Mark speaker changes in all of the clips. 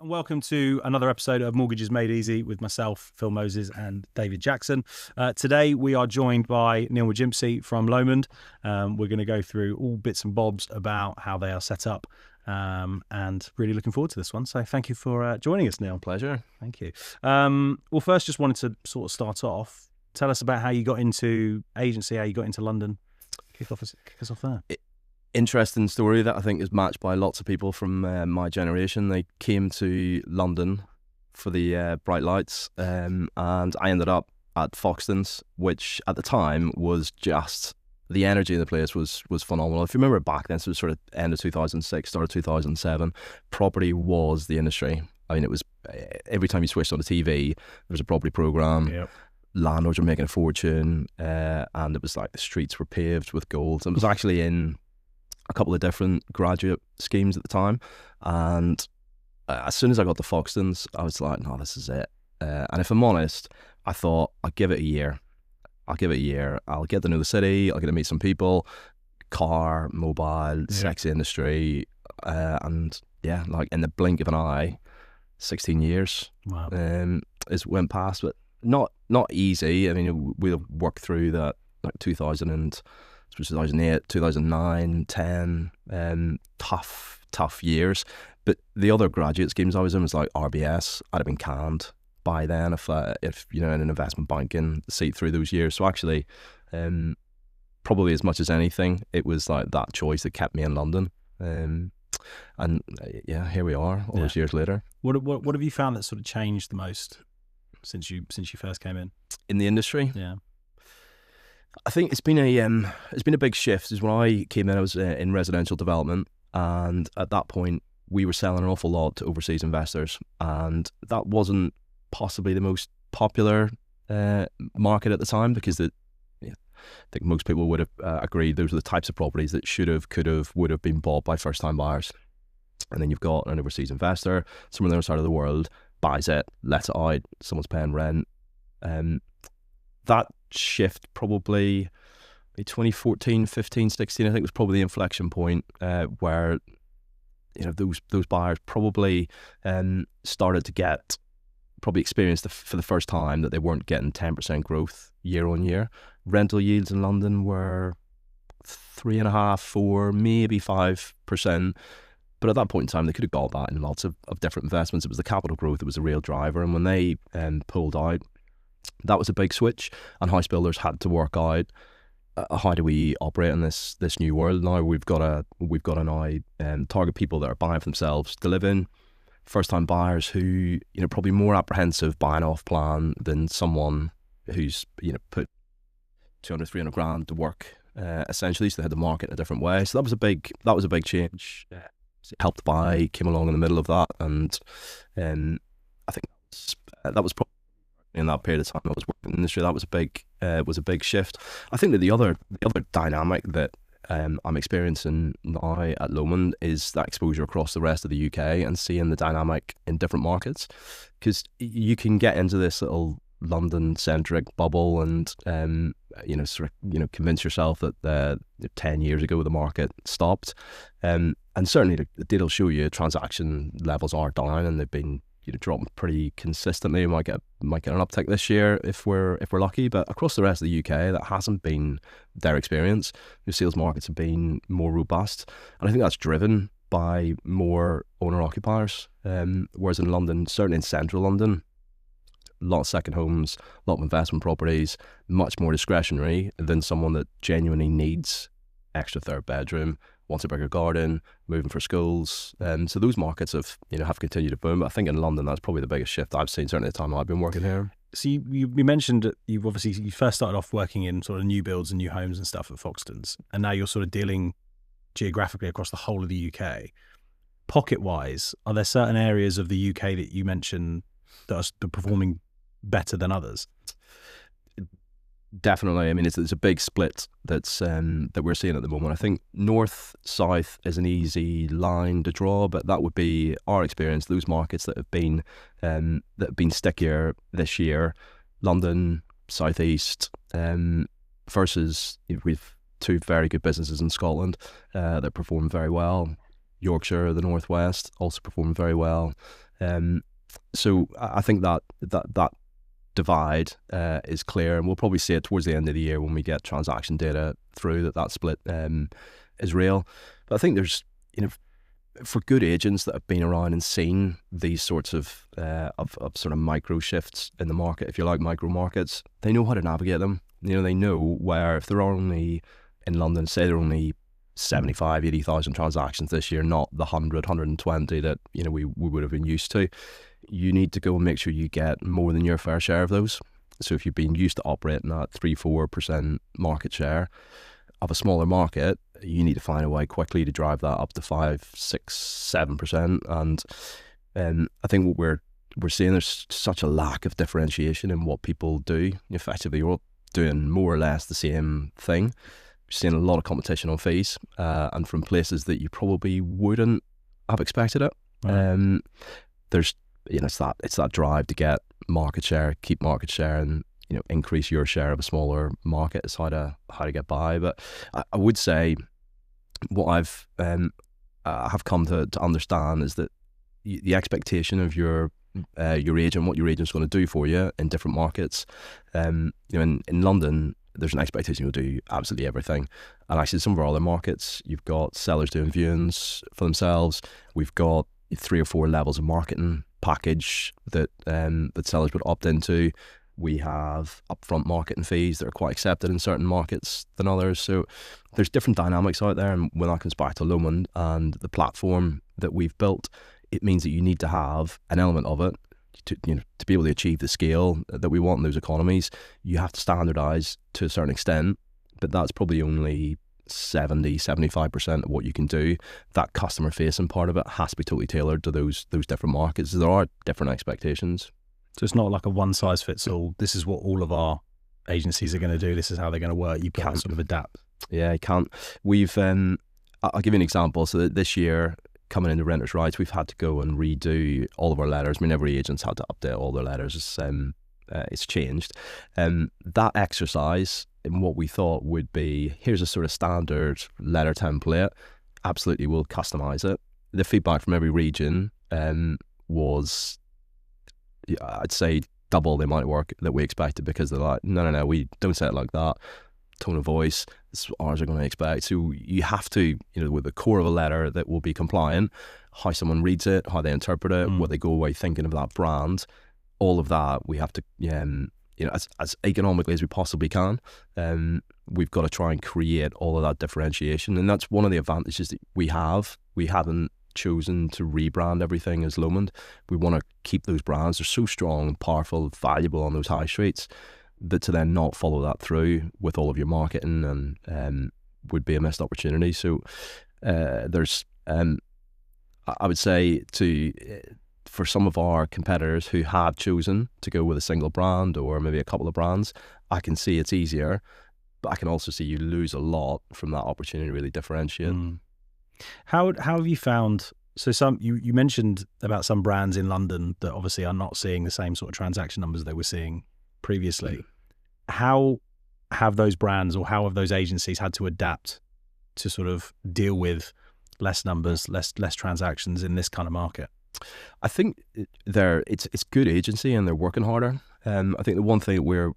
Speaker 1: and welcome to another episode of Mortgages Made Easy with myself, Phil Moses, and David Jackson. Today we are joined by Neil McGimpsey from Lomond. We're going to go through all bits and bobs about how they are set up, and really looking forward to this one. So thank you for joining us, Neil.
Speaker 2: Pleasure.
Speaker 1: Thank you. Well, first, just wanted to sort of start off. Tell us about how you got into agency, how you got into London. Kick us off there.
Speaker 2: Interesting story that I think is matched by lots of people from my generation. They came to London for the bright lights, and I ended up at Foxtons, which at the time was just, the energy in the place was phenomenal. If you remember back then, so it was sort of end of 2006, start of 2007, property was the industry. I mean, it was every time you switched on the TV, there was a property programme.
Speaker 1: Yep.
Speaker 2: Landlords were making a fortune, and it was like the streets were paved with gold. And it was actually in a couple of different graduate schemes at the time, and as soon as I got to Foxtons, I was like, no, this is it. And if I'm honest, I thought I'll give it a year. I'll get to know the city, I'll get to meet some people. Car, mobile, sexy industry, and yeah, like in the blink of an eye, 16 years.
Speaker 1: Wow.
Speaker 2: Went past, but not easy. I mean, we'll work through that, like 2008, 2009, 10, tough years. But the other graduate schemes I was in was like RBS. I'd have been canned by then if you know, in an investment banking seat through those years. So actually, probably as much as anything, it was like that choice that kept me in London. And yeah, here we are all those years later.
Speaker 1: What have you found that sort of changed the most since you first came in
Speaker 2: the industry?
Speaker 1: Yeah.
Speaker 2: I think it's been a big shift. Is when I came in, I was in residential development, and at that point we were selling an awful lot to overseas investors, and that wasn't possibly the most popular market at the time, because I think most people would have agreed those are the types of properties that would have been bought by first time buyers. And then you've got an overseas investor, someone on the other side of the world, buys it, lets it out, someone's paying rent. That shift probably 2014, 15, 16, I think was probably the inflection point where, you know, those buyers probably started to experience for the first time that they weren't getting 10% growth year on year. Rental yields in London were 3.5%, 4%, maybe 5%. But at that point in time, they could have got that in lots of different investments. It was the capital growth that was a real driver. And when they pulled out, that was a big switch, and house builders had to work out how do we operate in this new world. Now we've got to target people that are buying for themselves to live in, first time buyers who, you know, probably more apprehensive buying off plan than someone who's, you know, put 200, 300 grand to work essentially. So they had to market in a different way. So that was a big change. Help to Buy came along in the middle of that, and I think that was probably, in that period of time I was working in the industry, that was a big shift. I think that the other dynamic that I'm experiencing now at Lomond is that exposure across the rest of the UK and seeing the dynamic in different markets, because you can get into this little London-centric bubble and convince yourself that 10 years ago the market stopped, and certainly the data will show you transaction levels are down, and they've been, you know, dropping pretty consistently. We might get an uptick this year if we're lucky, but across the rest of the UK that hasn't been their experience. The sales markets have been more robust, and I think that's driven by more owner occupiers, whereas in London, certainly in central London, a lot of second homes, a lot of investment properties, much more discretionary than someone that genuinely needs extra third bedroom, wants a bigger garden, moving for schools. So those markets have continued to boom. But I think in London, that's probably the biggest shift I've seen, certainly at the time I've been working here.
Speaker 1: So you mentioned that you first started off working in sort of new builds and new homes and stuff at Foxtons, and now you're sort of dealing geographically across the whole of the UK. Pocket-wise, are there certain areas of the UK that you mentioned that are performing better than others?
Speaker 2: Definitely. I mean, it's a big split that we're seeing at the moment. I think north south is an easy line to draw, but that would be our experience. Those markets that have been stickier this year, London, southeast, versus, you know, we've two very good businesses in Scotland that perform very well. Yorkshire, the northwest, also perform very well. So I think that divide is clear, and we'll probably see it towards the end of the year when we get transaction data through that split is real. But I think there's, for good agents that have been around and seen these sorts of sort of micro shifts in the market, if you like, micro markets, they know how to navigate them. They know where, if there are only in London, say there are only 75, 80,000 transactions this year, not the 100, 120 that we would have been used to. You need to go and make sure you get more than your fair share of those. So if you've been used to operating at 3-4% market share of a smaller market, you need to find a way quickly to drive that up to 5, 6, 7%. And I think what we're seeing, there's such a lack of differentiation in what people do. Effectively, you're all doing more or less the same thing. You're seeing a lot of competition on fees, and from places that you probably wouldn't have expected it. Right. There's it's that drive to get market share, keep market share, and increase your share of a smaller market is how to get by. But I would say what I have come to understand is that the expectation of your agent, what your agent's going to do for you in different markets. In London, there's an expectation you'll do absolutely everything. And actually, some of our other markets, you've got sellers doing viewings for themselves. We've got 3 or 4 levels of marketing package that sellers would opt into. We have upfront marketing fees that are quite accepted in certain markets than others. So there's different dynamics out there. And when that comes back to Lomond and the platform that we've built, it means that you need to have an element of it to be able to achieve the scale that we want in those economies. You have to standardise to a certain extent, but that's probably only 70-75% of what you can do. That customer facing part of it has to be totally tailored to those different markets. There are different expectations.
Speaker 1: So it's not like a one size fits all. This is what all of our agencies are going to do. This is how they're going to work. You can't sort of adapt.
Speaker 2: Yeah, you can't. We've I'll give you an example. So this year, coming into renters' rights, we've had to go and redo all of our letters. I mean, every agent's had to update all their letters. It's changed. That exercise in what we thought would be, here's a sort of standard letter template, absolutely we'll customise it. The feedback from every region was, I'd say, double the amount of work that we expected, because they're like, no, we don't say it like that. Tone of voice, this is what ours are going to expect. So you have to, with the core of a letter that will be compliant, how someone reads it, how they interpret it, what they go away thinking of that brand, all of that we have to, as economically as we possibly can, we've got to try and create all of that differentiation. And that's one of the advantages that we have. We haven't chosen to rebrand everything as Lomond. We want to keep those brands. They're so strong and powerful, valuable on those high streets, that to then not follow that through with all of your marketing and would be a missed opportunity. So there's, I would say, for some of our competitors who have chosen to go with a single brand or maybe a couple of brands, I can see it's easier, but I can also see you lose a lot from that opportunity to really differentiate.
Speaker 1: How have you found, so you mentioned about some brands in London that obviously are not seeing the same sort of transaction numbers they were seeing previously. How have those brands or how have those agencies had to adapt to sort of deal with less numbers, less transactions in this kind of market?
Speaker 2: I think it's good agency and they're working harder. I think the one thing that we're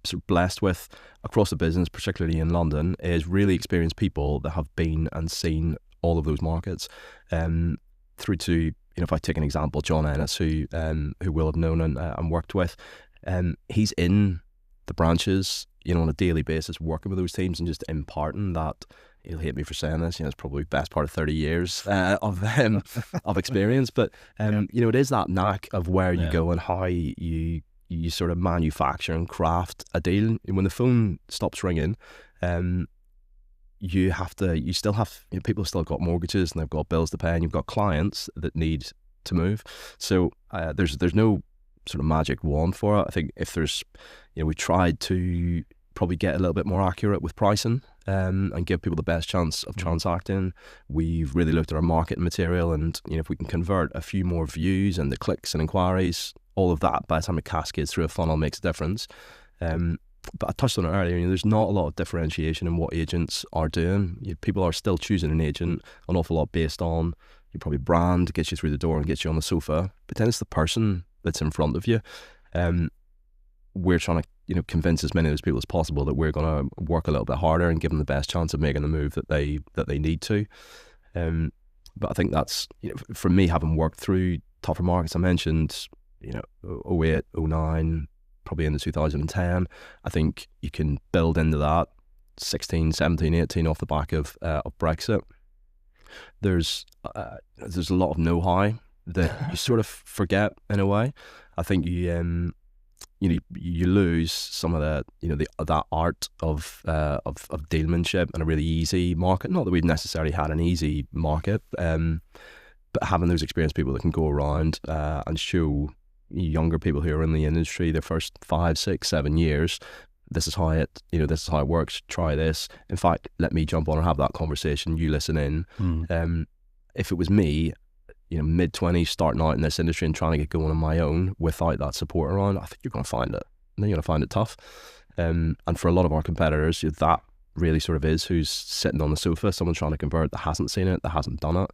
Speaker 2: sort of blessed with across the business, particularly in London, is really experienced people that have been and seen all of those markets. Through to, if I take an example, John Ennis, who will have known and worked with, he's in the branches, on a daily basis, working with those teams and just imparting that. He'll hate me for saying this, it's probably the best part of 30 years of experience, but it is that knack of where you go and how you sort of manufacture and craft a deal. When the phone stops ringing, people have still got mortgages and they've got bills to pay, and you've got clients that need to move. So there's no sort of magic wand for it. I think if there's, we tried to probably get a little bit more accurate with pricing and give people the best chance of transacting. We've really looked at our marketing material, and if we can convert a few more views and the clicks and inquiries, all of that by the time it cascades through a funnel makes a difference. But I touched on it earlier, there's not a lot of differentiation in what agents are doing. People are still choosing an agent an awful lot based on you probably brand gets you through the door and gets you on the sofa, but then it's the person that's in front of you. We're trying to convince as many of those people as possible that we're going to work a little bit harder and give them the best chance of making the move that they need to. But I think that's, for me, having worked through tougher markets, I mentioned 08, 09, probably into 2010. I think you can build into that 16, 17, 18 off the back of Brexit. There's a lot of know-how that you sort of forget in a way. I think you lose some of that art of dealmanship in a really easy market. Not that we've necessarily had an easy market, but having those experienced people that can go around and show younger people who are in the industry their first 5, 6, 7 years, this is how it works. Try this. In fact, let me jump on and have that conversation. You listen in. If it was me, mid-20s, starting out in this industry and trying to get going on my own without that support around, I think you're going to find it. You're going to find it tough. And for a lot of our competitors, that really sort of is who's sitting on the sofa, someone trying to convert that hasn't seen it, that hasn't done it.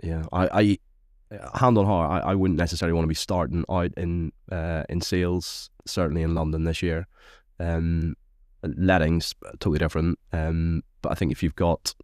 Speaker 2: Yeah. I hand on heart, I wouldn't necessarily want to be starting out in sales, certainly in London this year. Lettings, totally different. But I think if you've got,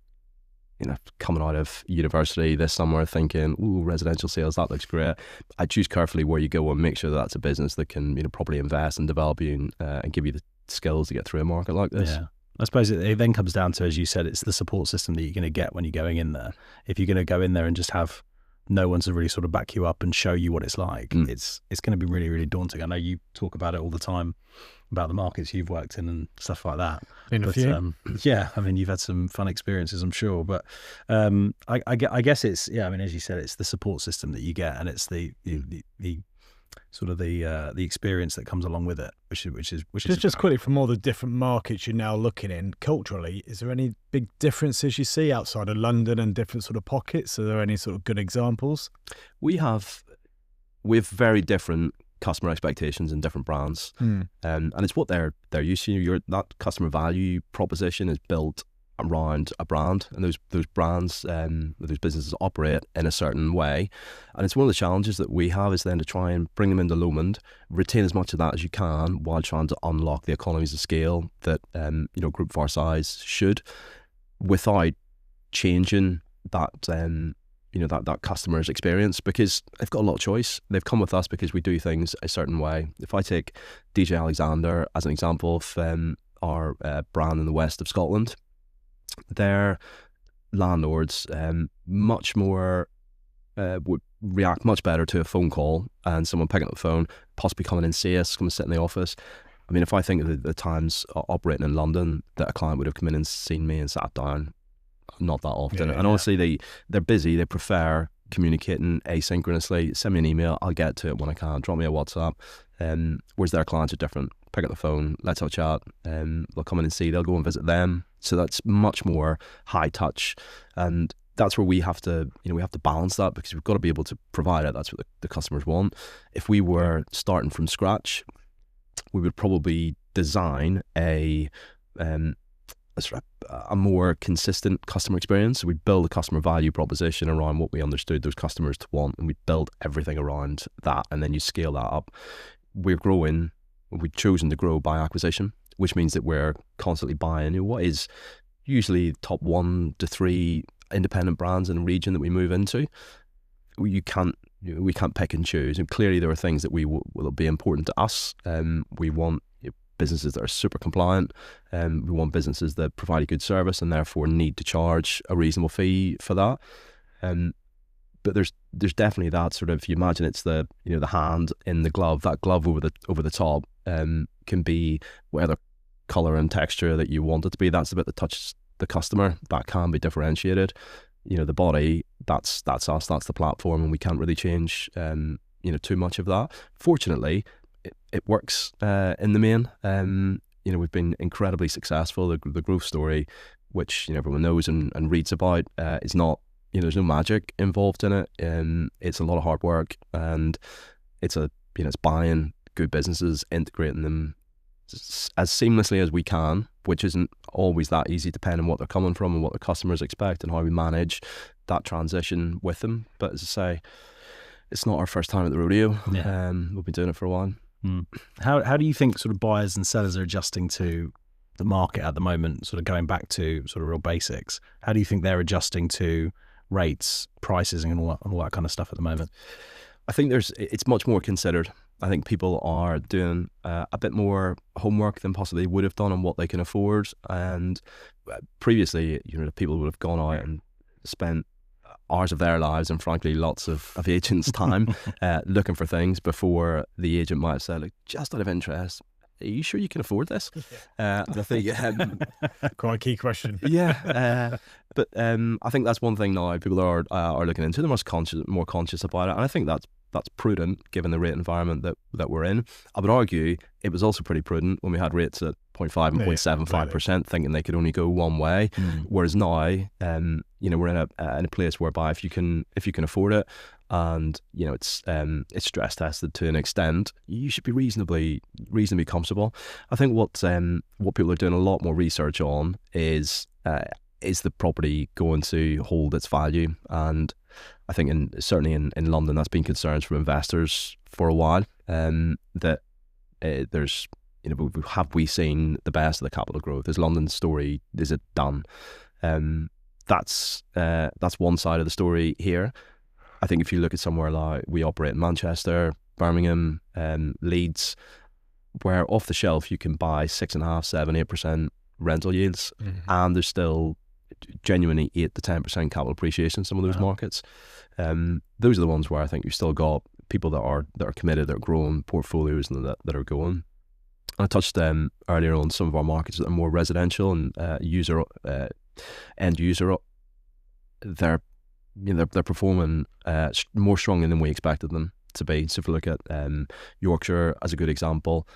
Speaker 2: coming out of university this summer thinking, ooh, residential sales, that looks great, I choose carefully where you go and make sure that that's a business that can properly invest and develop you and give you the skills to get through a market like this.
Speaker 1: Yeah. I suppose it then comes down to, as you said, it's the support system that you're going to get when you're going in there. If you're going to go in there and just have no one to really sort of back you up and show you what it's like, it's going to be really, really daunting. I know you talk about it all the time, about the markets you've worked in and stuff like that.
Speaker 3: Been a few.
Speaker 1: Yeah, I mean, you've had some fun experiences, I'm sure. But I guess it's, as you said, it's the support system that you get, and it's the sort of the experience that comes along with it, which is
Speaker 3: just quickly, from all the different markets you're now looking in culturally, is there any big differences you see outside of London and different sort of pockets? Are there any sort of good examples?
Speaker 2: We have very different customer expectations in different brands, and it's what they're used to. That customer value proposition is built around a brand, and those brands, those businesses operate in a certain way, and it's one of the challenges that we have is then to try and bring them into Lomond, retain as much of that as you can while trying to unlock the economies of scale that group of our size should, without changing that that customer's experience, because they've got a lot of choice. They've come with us because we do things a certain way. If I take DJ Alexander as an example of our brand in the west of Scotland, their landlords much more would react much better to a phone call and someone picking up the phone, possibly coming in, see us, come and sit in the office. I mean, if I think of the times operating in London that a client would have come in and seen me and sat down, not that often. And honestly, they're busy. They prefer communicating asynchronously. Send me an email, I'll get to it when I can. Drop me a WhatsApp. Whereas their clients are different. Pick up the phone, let's have a chat. They'll come in and see, they'll go and visit them. So that's much more high touch, and that's where we have to balance that, because we've got to be able to provide it. That's what the customers want. If we were starting from scratch, we would probably design a more consistent customer experience. So we build a customer value proposition around what we understood those customers to want, and we build everything around that, and then you scale that up. We've chosen to grow by acquisition, which means that we're constantly buying what is usually top 1 to 3 independent brands in a region that we move into. We can't pick and choose, and clearly there are things that will be important to us. We want businesses that are super compliant, we want businesses that provide a good service and therefore need to charge a reasonable fee for that. But there's definitely that sort of, you imagine it's the the hand in the glove, that glove over the top can be whatever colour and texture that you want it to be. That's the bit that touches the customer, that can be differentiated. The body, that's us, that's the platform, and we can't really change too much of that. Fortunately, it works in the main. We've been incredibly successful. The growth story, which everyone knows and reads about, is not, there's no magic involved in it. It's a lot of hard work, and it's buying good businesses, integrating them as seamlessly as we can, which isn't always that easy depending on what they're coming from and what the customers expect and how we manage that transition with them. But as I say, it's not our first time at the rodeo.
Speaker 1: Yeah.
Speaker 2: We've been doing it for a while.
Speaker 1: How do you think sort of buyers and sellers are adjusting to the market at the moment, sort of going back to sort of real basics? How do you think they're adjusting to rates, prices and all that kind of stuff at the moment?
Speaker 2: I think it's much more considered. I think people are doing a bit more homework than possibly would have done on what they can afford. And previously, people would have gone out and spent hours of their lives and frankly lots of agents' time looking for things before the agent might have said, like, just out of interest, are you sure you can afford this? I think
Speaker 3: quite a key question.
Speaker 2: Yeah, but I think that's one thing now people are looking into. They're more conscious about it, and I think that's prudent given the rate environment that we're in. I would argue it was also pretty prudent when we had rates at 0.5 and 0.75%, thinking they could only go one way. Whereas now, we're in a place whereby if you can afford it, and it's stress tested to an extent, you should be reasonably comfortable. I think what people are doing a lot more research on is the property going to hold its value? And I think certainly in London, that's been concerns from investors for a while. That there's, have we seen the best of the capital growth? Is London's story, is it done? That's one side of the story here. I think if you look at somewhere like we operate in Manchester, Birmingham, Leeds, where off the shelf you can buy 6.5%, 7%, 8% rental yields, and there's still genuinely 8 to 10% capital appreciation in some of those markets. Those are the ones where I think you've still got people that are committed, that are growing portfolios and that are going. I touched earlier on some of our markets that are more residential and end user. They're performing more strongly than we expected them to be. So if you look at Yorkshire as a good example,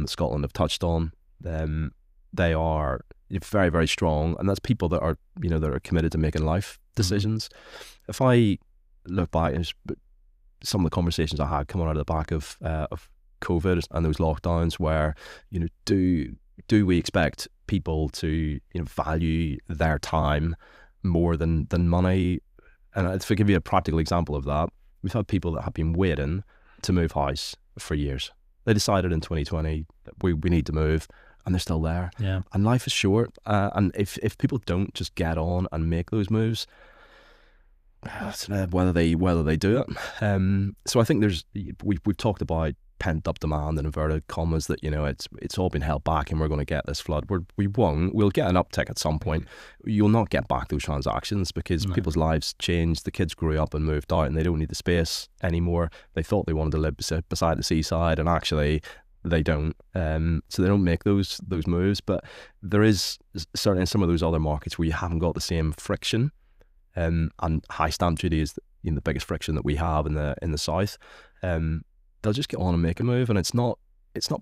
Speaker 2: Scotland have touched on, they are very, very strong, and that's people that are committed to making life decisions. If I look back at some of the conversations I had coming out of the back of COVID and those lockdowns, where do we expect people to value their time more than money? And if I give you a practical example of that, we've had people that have been waiting to move house for years. They decided in 2020 that we need to move, and they're still there.
Speaker 1: Yeah. And
Speaker 2: life is short, and if people don't just get on and make those moves, whether they do it. So I think we've talked about pent up demand in inverted commas, that it's all been held back and we're going to get this flood. We won't. We'll get an uptick at some point. You'll not get back those transactions because people's lives changed. The kids grew up and moved out and they don't need the space anymore. They thought they wanted to live beside the seaside, and actually they don't. So they don't make those moves. But there is certainly in some of those other markets where you haven't got the same friction, and high stamp duty is the biggest friction that we have in the south. They'll just get on and make a move, and it's not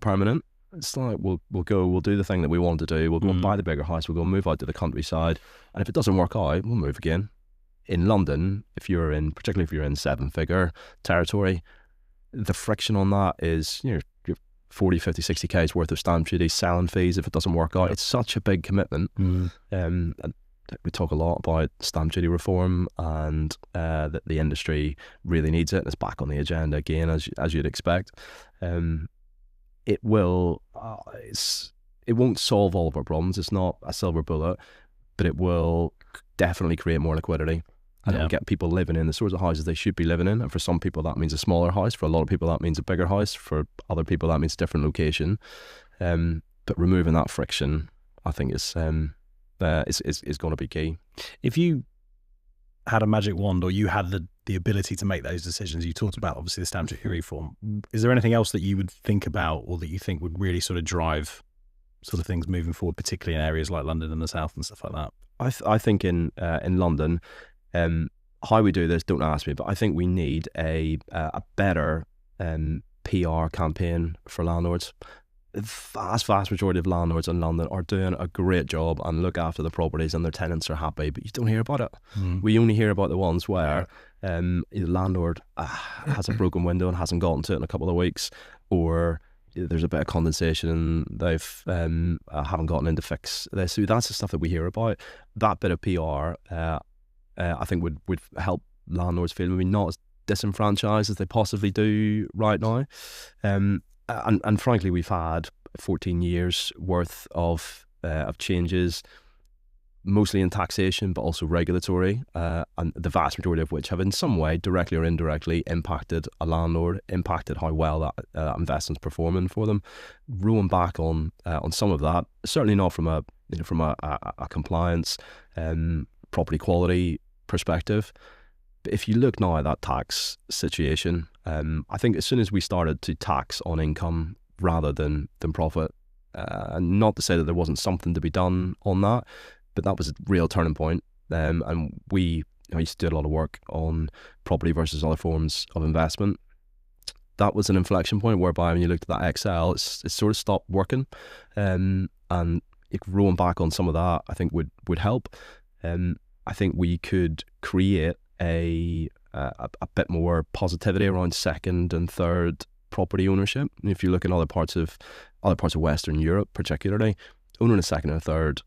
Speaker 2: permanent. It's like we'll do the thing that we want to do. We'll go and buy the bigger house. We'll go and move out to the countryside, and if it doesn't work out, we'll move again. In London, particularly if you're in 7-figure territory, the friction on that is you're 40, 50, 60K's worth of stamp duty, selling fees if it doesn't work out. It's such a big commitment. And we talk a lot about stamp duty reform, and that the industry really needs it, and it's back on the agenda again, as you'd expect. It won't solve all of our problems. It's not a silver bullet, but it will definitely create more liquidity, and it'll get people living in the sorts of houses they should be living in. And for some people that means a smaller house, for a lot of people that means a bigger house, for other people that means a different location. But removing that friction, I think is going to be key.
Speaker 1: If you had a magic wand, or you had the ability to make those decisions, you talked about obviously the stamp duty reform, is there anything else that you would think about, or that you think would really sort of drive sort of things moving forward, particularly in areas like London and the south and stuff like that?
Speaker 2: I think in London, how we do this, don't ask me, but I think we need a better PR campaign for landlords. The vast majority of landlords in London are doing a great job and look after the properties, and their tenants are happy, but you don't hear about it. We only hear about the ones where the landlord has a broken window and hasn't gotten to it in a couple of weeks, or there's a bit of condensation and they've haven't gotten in to fix this. So that's the stuff that we hear about. That bit of PR, I think would help landlords feel maybe not as disenfranchised as they possibly do right now. And frankly, we've had 14 years worth of changes, mostly in taxation, but also regulatory, and the vast majority of which have in some way, directly or indirectly, impacted a landlord, impacted how well that investment's performing for them. Rolling back on some of that, certainly not from a compliance, property quality perspective. But if you look now at that tax situation, I think as soon as we started to tax on income rather than profit, and not to say that there wasn't something to be done on that, but that was a real turning point. And I used to do a lot of work on property versus other forms of investment. That was an inflection point whereby when you looked at that Excel, it sort of stopped working. And rolling back on some of that, I think would help. I think we could create a bit more positivity around second and third property ownership. If you look in other parts of Western Europe, particularly, owning a second and third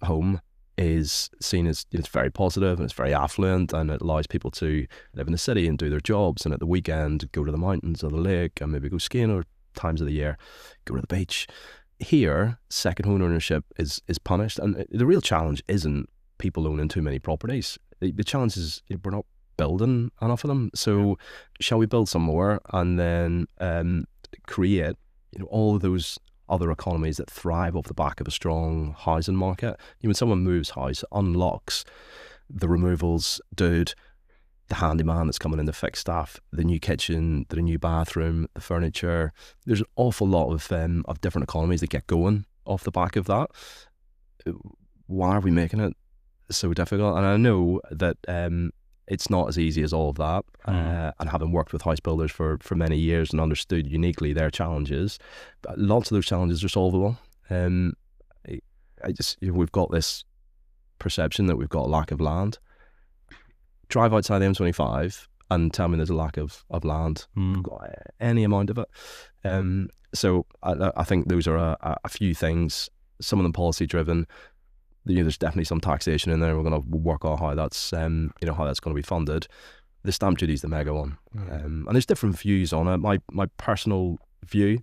Speaker 2: home is seen as, it's very positive and it's very affluent, and it allows people to live in the city and do their jobs, and at the weekend go to the mountains or the lake and maybe go skiing, or times of the year go to the beach. Here, second home ownership is punished, and the real challenge isn't people owning too many properties. The challenge is we're not building enough of them. So shall we build some more and then create all of those other economies that thrive off the back of a strong housing market? When someone moves house, it unlocks the removals dude, the handyman that's coming in to fix stuff, the new kitchen, the new bathroom, the furniture. There's an awful lot of different economies that get going off the back of that. Why are we making it so difficult? And I know that it's not as easy as all of that. And having worked with house builders for many years and understood uniquely their challenges, but lots of those challenges are solvable. We've got this perception that we've got a lack of land. Drive outside the M25 and tell me there's a lack of land. We've got any amount of it. So I think those are a few things, some of them policy driven. There's definitely some taxation in there. We're going to work out how that's going to be funded. The stamp duty is the mega one, and there's different views on it. My personal view,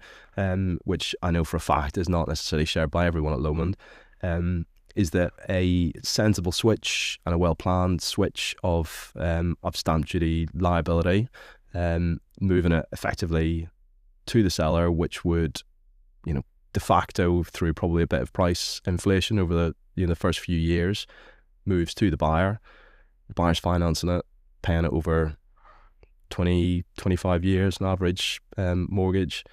Speaker 2: which I know for a fact is not necessarily shared by everyone at Lomond, is that a sensible switch and a well-planned switch of stamp duty liability, moving it effectively to the seller, which would, de facto, through probably a bit of price inflation over the first few years, moves to the buyer. The buyer's financing it, paying it over 20, 25 years on average mortgage.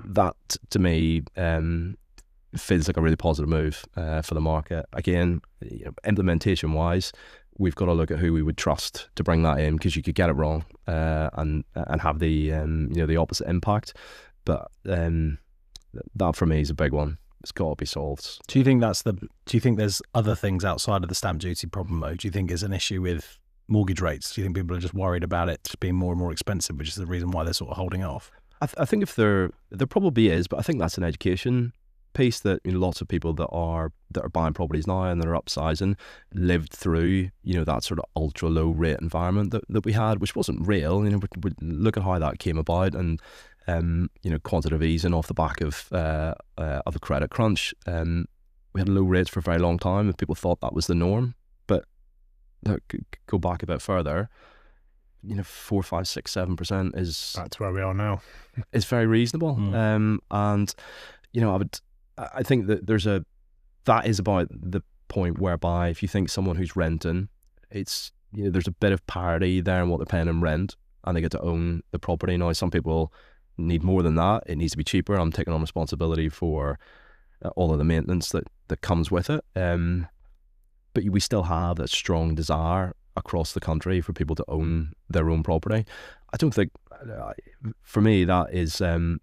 Speaker 2: That, to me, feels like a really positive move for the market. Again, implementation-wise, we've got to look at who we would trust to bring that in, because you could get it wrong and have the opposite impact. But that for me is a big one. It's got to be solved.
Speaker 1: Do you think there's other things outside of the stamp duty problem, though? Do you think it's an issue with mortgage rates? Do you think people are just worried about it just being more and more expensive, which is the reason why they're sort of holding off?
Speaker 2: I think if there probably is, but I think that's an education piece that lots of people that are buying properties now and that are upsizing lived through that sort of ultra low rate environment that we had, which wasn't real. We look at how that came about, and quantitative easing off the back of a credit crunch. We had low rates for a very long time, and people thought that was the norm. But go back a bit further, 4, 5, 6, 7% is
Speaker 3: that's where we are now.
Speaker 2: It's very reasonable. And I think that that is about the point whereby if you think someone who's renting, it's there's a bit of parity there in what they're paying in rent, and they get to own the property. Now, some people need more than that. It needs to be cheaper. I'm taking on responsibility for all of the maintenance that comes with it. But we still have that strong desire across the country for people to own their own property. I don't think, for me, that is I'm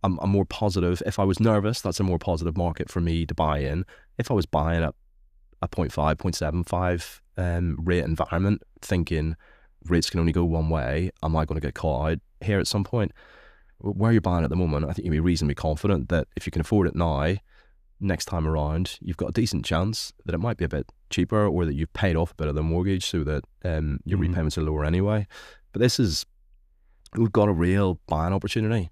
Speaker 2: more positive. If I was nervous, that's a more positive market for me to buy in. If I was buying at a 0.5, 0.75 rate environment, thinking rates can only go one way, am I going to get caught out here at some point? where you're buying at the moment, I think you'd be reasonably confident that if you can afford it now, next time around, you've got a decent chance that it might be a bit cheaper, or that you've paid off a bit of the mortgage so that your repayments are lower anyway. But we've got a real buying opportunity.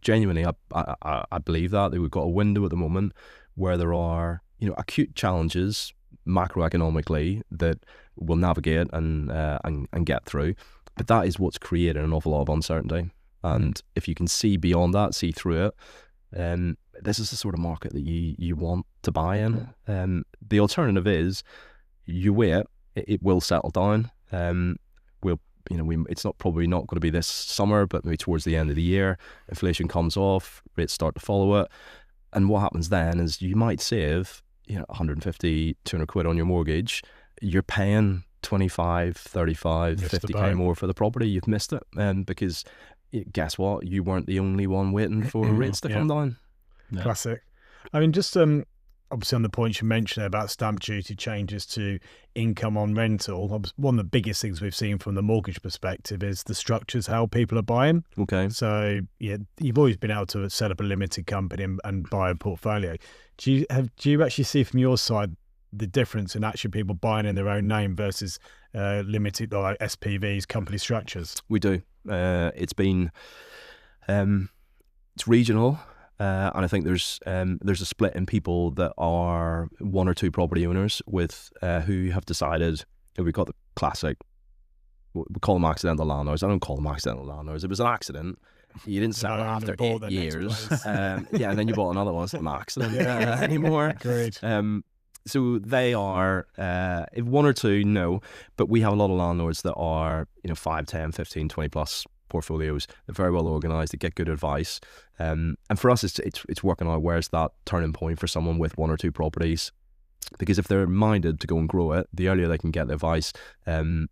Speaker 2: Genuinely, I believe that we've got a window at the moment where there are, acute challenges macroeconomically that we'll navigate and get through. But that is what's created an awful lot of uncertainty. And if you can see beyond that, see through it, this is the sort of market that you want to buy in. The alternative is you wait; it will settle down. It's probably not going to be this summer, but maybe towards the end of the year, inflation comes off, rates start to follow it, and what happens then is you might save 150, 200 quid on your mortgage. You're paying 25, 35, 50k more for the property. You've missed it, because guess what? You weren't the only one waiting for rates to come down.
Speaker 3: Yeah. Classic. I mean, just obviously on the point you mentioned about stamp duty changes to income on rental, one of the biggest things we've seen from the mortgage perspective is the structures, how people are buying.
Speaker 2: Okay.
Speaker 3: So you've always been able to set up a limited company and buy a portfolio. Do you actually see from your side the difference in actually people buying in their own name versus limited, like SPVs, company structures?
Speaker 2: We do. It's been it's regional. And I think there's a split in people that are one or two property owners with who have decided, we've got the classic, we call them accidental landlords. I don't call them accidental landlords. It was an accident. You didn't sell it after 8 years. And then you bought another one. It's not an accident anymore.
Speaker 3: Great.
Speaker 2: So they are, if one or two, no, but we have a lot of landlords that are, 5, 10, 15, 20 plus portfolios. They're very well organised. They get good advice, and for us, it's working out where's that turning point for someone with one or two properties. Because if they're minded to go and grow it, the earlier they can get the advice and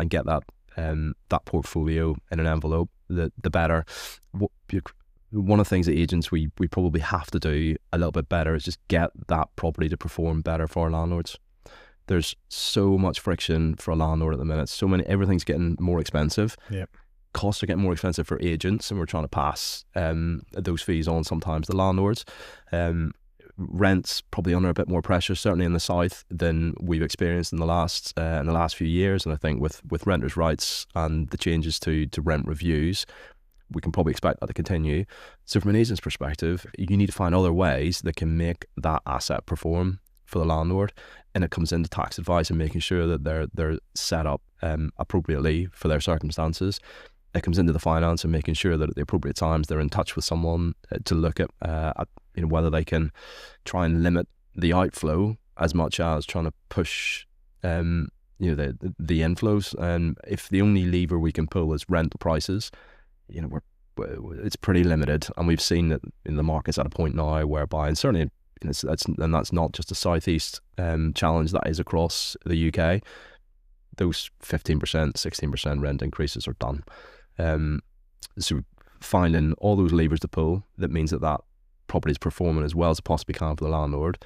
Speaker 2: get that portfolio in an envelope, the better. One of the things that agents we probably have to do a little bit better is just get that property to perform better for our landlords. There's so much friction for a landlord at the minute. Everything's getting more expensive.
Speaker 3: Yep.
Speaker 2: Costs are getting more expensive for agents, and we're trying to pass those fees on sometimes to landlords. Rent's probably under a bit more pressure, certainly in the south, than we've experienced in the last few years. And I think with renters' rights and the changes to rent reviews, we can probably expect that to continue. So from an agent's perspective, you need to find other ways that can make that asset perform for the landlord, and it comes into tax advice and making sure that they're set up appropriately for their circumstances. It comes into the finance and making sure that at the appropriate times they're in touch with someone to look at whether they can try and limit the outflow as much as trying to push the inflows. And if the only lever we can pull is rental prices, it's pretty limited. And we've seen that in the market's at a point now whereby, and certainly that's not just a southeast challenge, that is across the UK. Those 15%, 16% rent increases are done. So finding all those levers to pull, that means that property is performing as well as it possibly can for the landlord.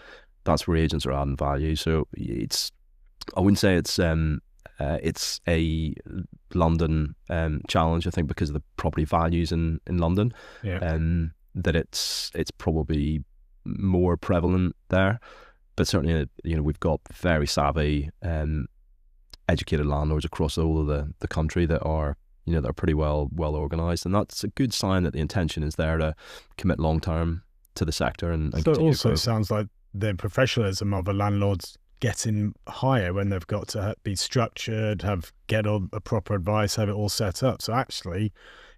Speaker 2: That's where agents are adding value. So I wouldn't say it's a London challenge. I think because of the property values in London, that it's probably more prevalent there. But certainly, we've got very savvy, educated landlords across all of the country that are pretty well organised, and that's a good sign that the intention is there to commit long term to the sector. And
Speaker 3: so it also sounds like the professionalism of the landlords getting higher when they've got to be structured, get all a proper advice, have it all set up. So actually,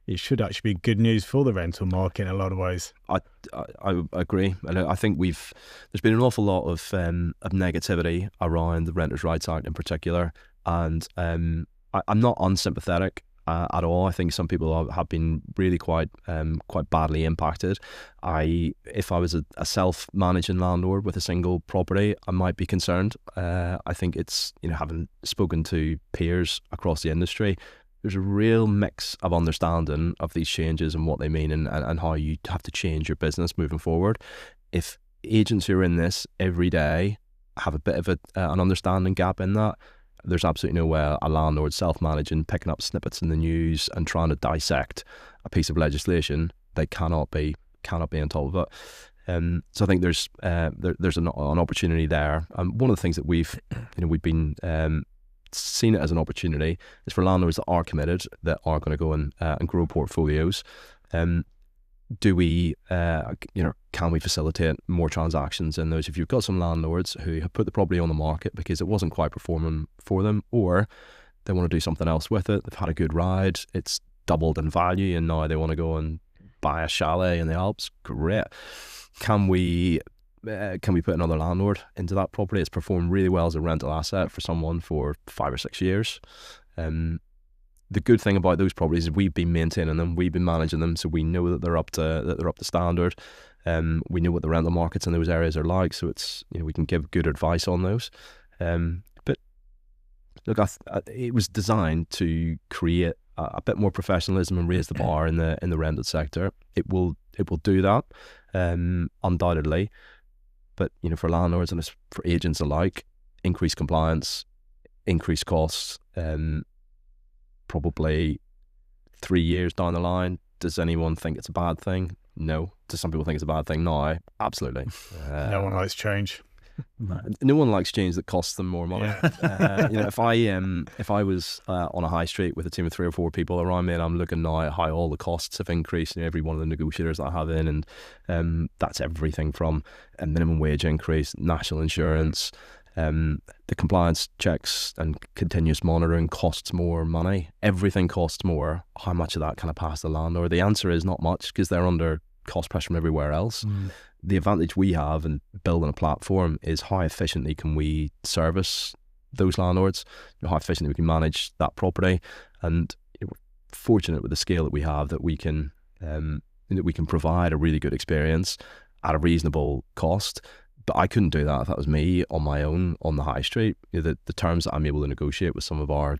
Speaker 3: it should actually be good news for the rental market in a lot of ways. I agree, and I think there's been an awful lot of negativity around the Renters' Rights Act in particular, and I'm not unsympathetic at all. I think some people have been really quite badly impacted. If I was a self-managing landlord with a single property, I might be concerned. I think it's, having spoken to peers across the industry, there's a real mix of understanding of these changes and what they mean, and how you have to change your business moving forward. If agents who are in this every day have a bit of an understanding gap in that, there's absolutely no way a landlord self-managing, picking up snippets in the news and trying to dissect a piece of legislation
Speaker 2: they cannot be on top of it. So I think there's an opportunity there. One of the things that we've been seen it as an opportunity is for landlords that are committed, that are going to go and grow portfolios. Do we, can we facilitate more transactions in those? If you've got some landlords who have put the property on the market because it wasn't quite performing for them, or they want to do something else with it, they've had a good ride, it's doubled in value, and now they want to go and buy a chalet in the Alps, great. Can we put another landlord into that property? It's performed really well as a rental asset for someone for 5 or 6 years. The good thing about those properties is we've been maintaining them, we've been managing them, so we know that they're up to standard. We know what the rental markets in those areas are like, so it's, we can give good advice on those. But look, it was designed to create a bit more professionalism and raise the bar in the rented sector. It will do that, undoubtedly. But for landlords and for agents alike, increased compliance, increased costs. Probably 3 years down the line, does anyone think it's a bad thing? No. Do some people think it's a bad thing now? Absolutely.
Speaker 3: No one likes change.
Speaker 2: No one likes change that costs them more money. Yeah. If I was on a high street with a team of 3 or 4 people around me, and I'm looking now at how all the costs have increased, every one of the negotiators that I have in, and that's everything from a minimum wage increase, national insurance, the compliance checks and continuous monitoring costs more money. Everything costs more. How much of that can I pass the landlord? The answer is not much, because they're under cost pressure from everywhere else. The advantage we have in building a platform is how efficiently can we service those landlords, how efficiently we can manage that property, and we're fortunate with the scale that we have that we can provide a really good experience at a reasonable cost. But I couldn't do that if that was me on my own on the high street. The terms that I'm able to negotiate with some of our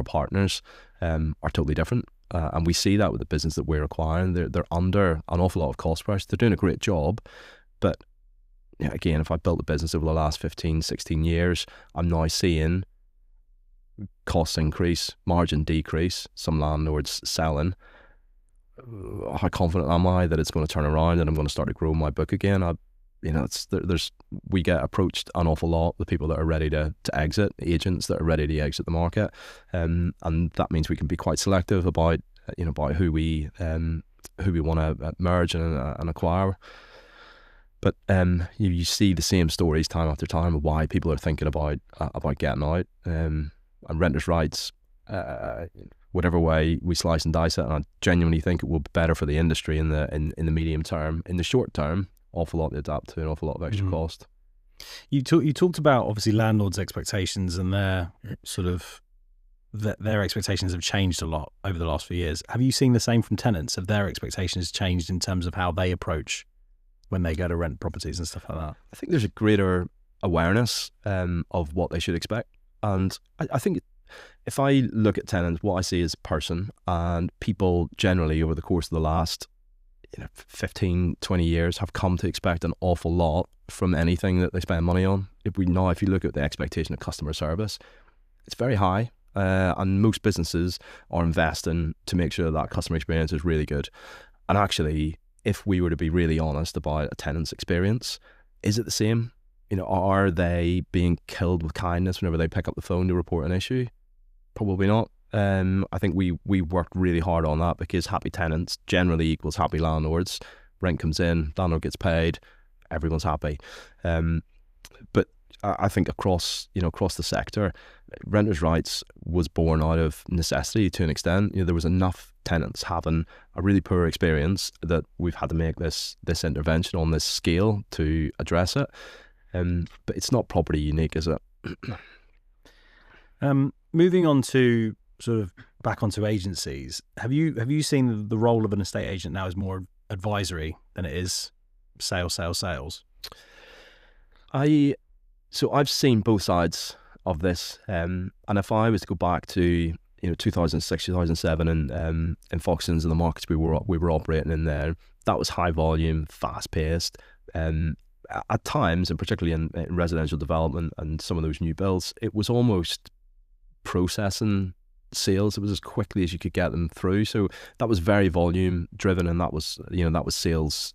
Speaker 2: partners are totally different. And we see that with the business that we're acquiring. They're under an awful lot of cost pressure. They're doing a great job. But again, if I built the business over the last 15, 16 years, I'm now seeing costs increase, margin decrease, some landlords selling. How confident am I that it's going to turn around and I'm going to start to grow my book again? We get approached an awful lot with people that are ready to exit, agents that are ready to exit the market, and that means we can be quite selective about who we want to merge and acquire. But you see the same stories time after time of why people are thinking about getting out, and renters' rights. Whatever way we slice and dice it, and I genuinely think it will be better for the industry in the medium term. In the short term, awful lot to adapt to, an awful lot of extra cost.
Speaker 1: You talked about obviously landlords' expectations, and their sort of their expectations have changed a lot over the last few years. Have you seen the same from tenants? Have their expectations changed in terms of how they approach when they go to rent properties and stuff like that?
Speaker 2: I think there's a greater awareness of what they should expect, and I think if I look at tenants, what I see is a person, and people generally over the course of the last 15, 20 years have come to expect an awful lot from anything that they spend money on. If you look at the expectation of customer service, it's very high, and most businesses are investing to make sure that customer experience is really good. And actually, if we were to be really honest about a tenant's experience, is it the same? Are they being killed with kindness whenever they pick up the phone to report an issue? Probably not. I think we worked really hard on that, because happy tenants generally equals happy landlords. Rent comes in, landlord gets paid, everyone's happy. But I think across the sector, renters' rights was born out of necessity to an extent. There was enough tenants having a really poor experience that we've had to make this intervention on this scale to address it. But it's not property unique, is it?
Speaker 1: Moving on to sort of back onto agencies, have you seen the role of an estate agent now is more advisory than it is sales?
Speaker 2: I've seen both sides of this, and if I was to go back to 2006, 2007, and in Foxtons and the markets we were operating in there, that was high volume, fast paced. At times, and particularly in residential development and some of those new builds, it was almost processing sales. It was as quickly as you could get them through. So that was very volume driven, and that was sales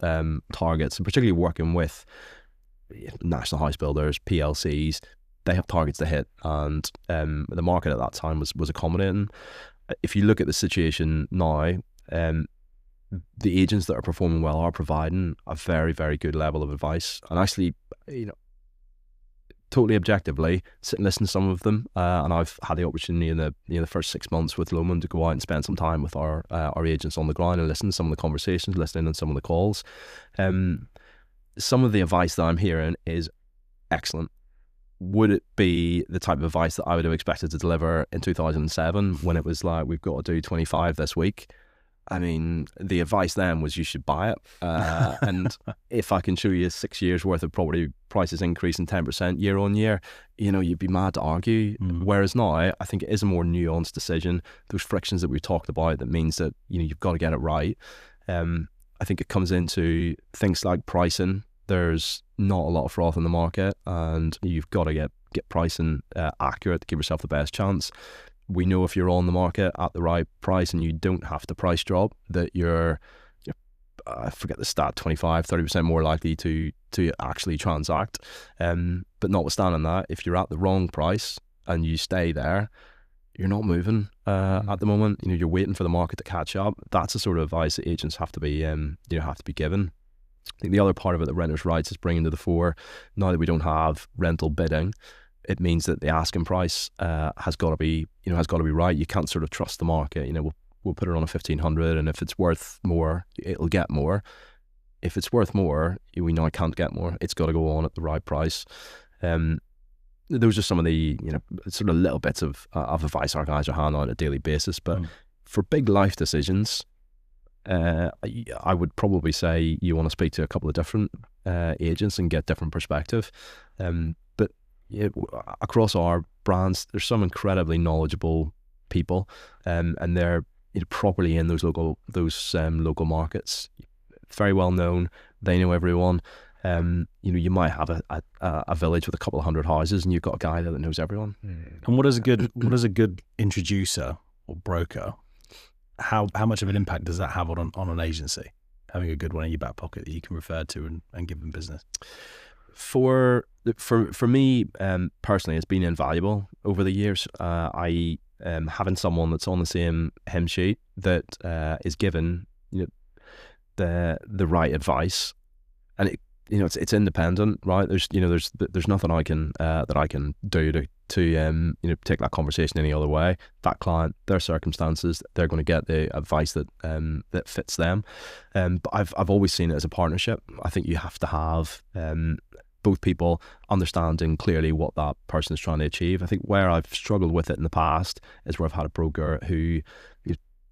Speaker 2: targets, and particularly working with national house builders, PLCs. They have targets to hit, and the market at that time was accommodating. If you look at the situation now, the agents that are performing well are providing a very, very good level of advice, and actually, totally objectively, sit and listen to some of them. And I've had the opportunity in the first 6 months with Lomond to go out and spend some time with our agents on the ground and listen to some of the conversations, listening on some of the calls. Some of the advice that I'm hearing is excellent. Would it be the type of advice that I would have expected to deliver in 2007 when it was like, we've got to do 25 this week? I mean, the advice then was you should buy it. And if I can show you 6 years worth of property prices increasing 10% year on year, you'd be mad to argue. Whereas now, I think it is a more nuanced decision. Those frictions that we've talked about, that means that, you've got to get it right. I think it comes into things like pricing. There's not a lot of froth in the market, and you've got to get pricing accurate to give yourself the best chance. We know if you're on the market at the right price and you don't have to price drop, that you're I forget the stat, 25-30% more likely to actually transact. But notwithstanding that, if you're at the wrong price and you stay there, you're not moving at the moment. You're waiting for the market to catch up. That's the sort of advice that agents have to be given. I think the other part of it that renters' rights is bringing to the fore, now that we don't have rental bidding, it means that the asking price has got to be right. You can't sort of trust the market. We'll put it on a 1,500, and if it's worth more, it'll get more. If it's worth more, we know it can't get more. It's got to go on at the right price. Those are some of the sort of little bits of advice our guys are handing on a daily basis. But for big life decisions, I would probably say you want to speak to a couple of different agents and get different perspective. But across our brands, there's some incredibly knowledgeable people, and they're properly in those local markets. Very well known. They know everyone. You might have a village with a couple of hundred houses, and you've got a guy there that knows everyone.
Speaker 1: And what is a good introducer or broker? How much of an impact does that have on an agency, having a good one in your back pocket that you can refer to and give them business?
Speaker 2: For me personally, it's been invaluable over the years. Having someone that's on the same hymn sheet that is given the right advice, and it's independent, right? There's nothing I can that I can do to take that conversation any other way. That client, their circumstances, they're going to get the advice that fits them. But I've always seen it as a partnership. I think you have to have both people understanding clearly what that person is trying to achieve. I think where I've struggled with it in the past is where I've had a broker who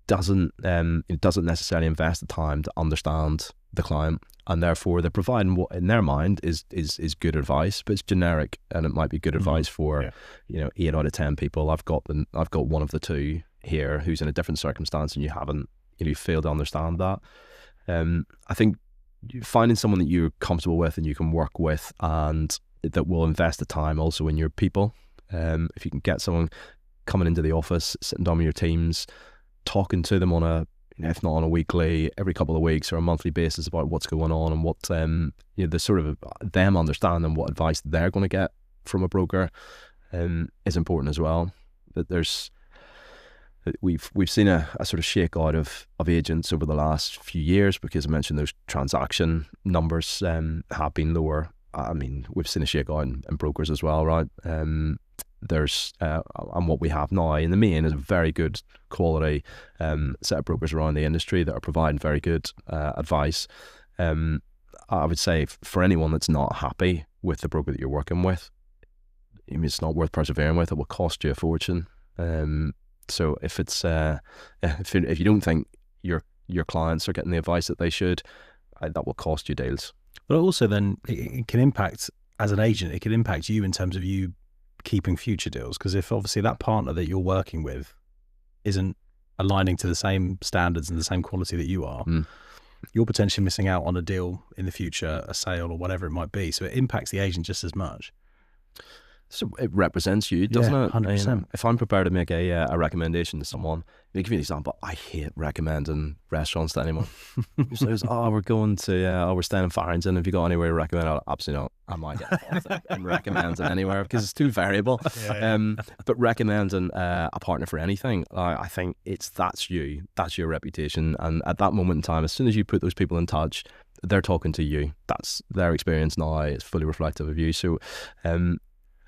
Speaker 2: doesn't necessarily invest the time to understand the client, and therefore they're providing what in their mind is good advice, but it's generic, and it might be good advice for 8 out of 10 people. I've got one of the two here who's in a different circumstance, and you fail to understand that. I think finding someone that you're comfortable with and you can work with, and that will invest the time also in your people. If you can get someone coming into the office, sitting down with your teams, talking to them on a, if not on a weekly, every couple of weeks or a monthly basis about what's going on, and what the sort of them understanding what advice they're going to get from a broker is important as well. That we've seen a sort of shakeout of agents over the last few years, because I mentioned those transaction numbers have been lower. I mean, we've seen a shakeout in brokers as well, right? There's and what we have now in the main is a very good quality set of brokers around the industry that are providing very good advice. I would say for anyone that's not happy with the broker that you're working with, I mean, it's not worth persevering with. It will cost you a fortune. So if it's if you don't think your clients are getting the advice that they should, that will cost you deals.
Speaker 1: But also then it can impact, as an agent, it can impact you in terms of you keeping future deals, because if obviously that partner that you're working with isn't aligning to the same standards and the same quality that you are, you're potentially missing out on a deal in the future, a sale or whatever it might be. So it impacts the agent just as much.
Speaker 2: So it represents you, doesn't it?
Speaker 1: 100%.
Speaker 2: If I'm prepared to make a recommendation to someone, I'll give you an example. I hate recommending restaurants to anyone. Who says, we're going to, we're staying in Farrington. Have you got anywhere to recommend? Absolutely not. I might get and recommend it anywhere because it's too variable. But recommending a partner for anything, I think that's you. That's your reputation. And at that moment in time, as soon as you put those people in touch, they're talking to you. That's their experience now. It's fully reflective of you. So,